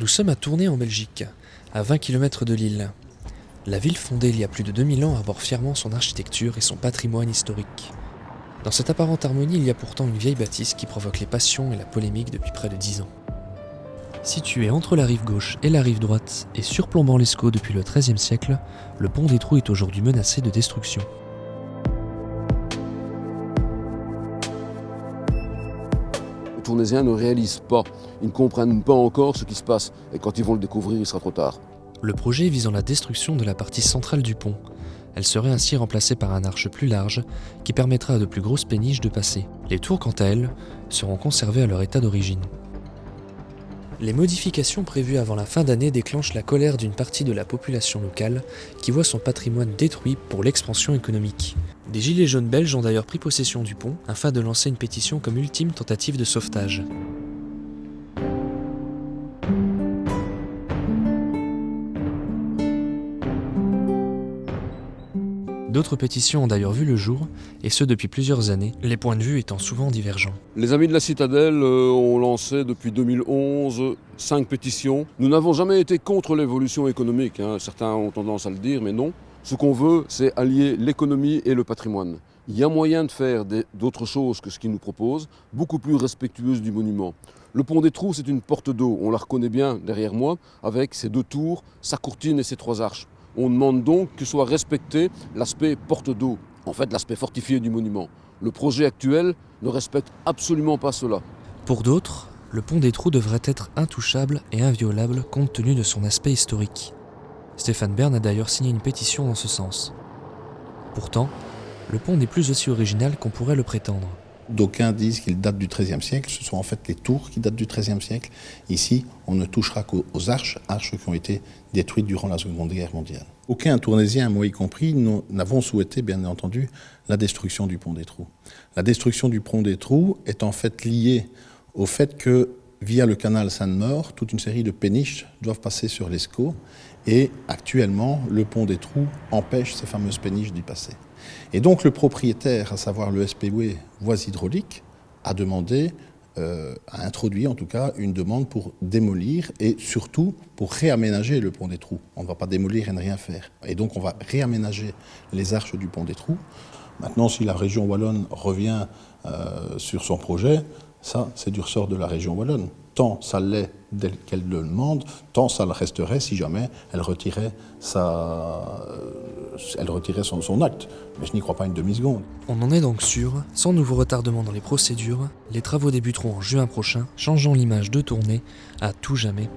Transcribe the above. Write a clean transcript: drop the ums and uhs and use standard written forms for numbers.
Nous sommes à Tournai en Belgique, à 20 km de Lille. La ville fondée il y a plus de 2000 ans arbore fièrement son architecture et son patrimoine historique. Dans cette apparente harmonie, il y a pourtant une vieille bâtisse qui provoque les passions et la polémique depuis près de 10 ans. Situé entre la rive gauche et la rive droite et surplombant l'Escaut depuis le XIIIe siècle, le pont des Trous est aujourd'hui menacé de destruction. Les Tournaisiens ne réalisent pas, ils ne comprennent pas encore ce qui se passe et quand ils vont le découvrir, il sera trop tard. Le projet visant la destruction de la partie centrale du pont. Elle serait ainsi remplacée par un arche plus large qui permettra à de plus grosses péniches de passer. Les tours, quant à elles, seront conservées à leur état d'origine. Les modifications prévues avant la fin d'année déclenchent la colère d'une partie de la population locale qui voit son patrimoine détruit pour l'expansion économique. Des gilets jaunes belges ont d'ailleurs pris possession du pont afin de lancer une pétition comme ultime tentative de sauvetage. D'autres pétitions ont d'ailleurs vu le jour, et ce depuis plusieurs années, les points de vue étant souvent divergents. Les Amis de la Citadelle ont lancé depuis 2011 5 pétitions. Nous n'avons jamais été contre l'évolution économique, certains ont tendance à le dire, mais non. Ce qu'on veut, c'est allier l'économie et le patrimoine. Il y a moyen de faire d'autres choses que ce qu'ils nous proposent, beaucoup plus respectueuses du monument. Le pont des Trous, c'est une porte d'eau, on la reconnaît bien derrière moi, avec ses 2 tours, sa courtine et ses 3 arches. On demande donc que soit respecté l'aspect porte d'eau, en fait l'aspect fortifié du monument. Le projet actuel ne respecte absolument pas cela. Pour d'autres, le pont des Trous devrait être intouchable et inviolable compte tenu de son aspect historique. Stéphane Bern a d'ailleurs signé une pétition dans ce sens. Pourtant, le pont n'est plus aussi original qu'on pourrait le prétendre. D'aucuns disent qu'il date du XIIIe siècle, ce sont en fait les tours qui datent du XIIIe siècle. Ici, on ne touchera qu'aux arches qui ont été détruites durant la Seconde Guerre mondiale. Aucun Tournaisien, moi y compris, n'avons souhaité, bien entendu, la destruction du pont des Trous. La destruction du pont des Trous est en fait liée au fait que, via le canal Seine-Nord, toute une série de péniches doivent passer sur l'Escaut et actuellement, le pont des Trous empêche ces fameuses péniches d'y passer. Et donc le propriétaire, à savoir le SPW Voies Hydrauliques, a demandé, a introduit en tout cas une demande pour démolir et surtout pour réaménager le pont des Trous. On ne va pas démolir et ne rien faire. Et donc on va réaménager les arches du pont des Trous. Maintenant, si la région wallonne revient sur son projet, ça c'est du ressort de la région wallonne. Tant ça l'est qu'elle le demande, tant ça le resterait si jamais elle retirait son acte. Mais je n'y crois pas une demi-seconde. On en est donc sûr, sans nouveau retardement dans les procédures, les travaux débuteront en juin prochain, changeant l'image de Tournai à tout jamais.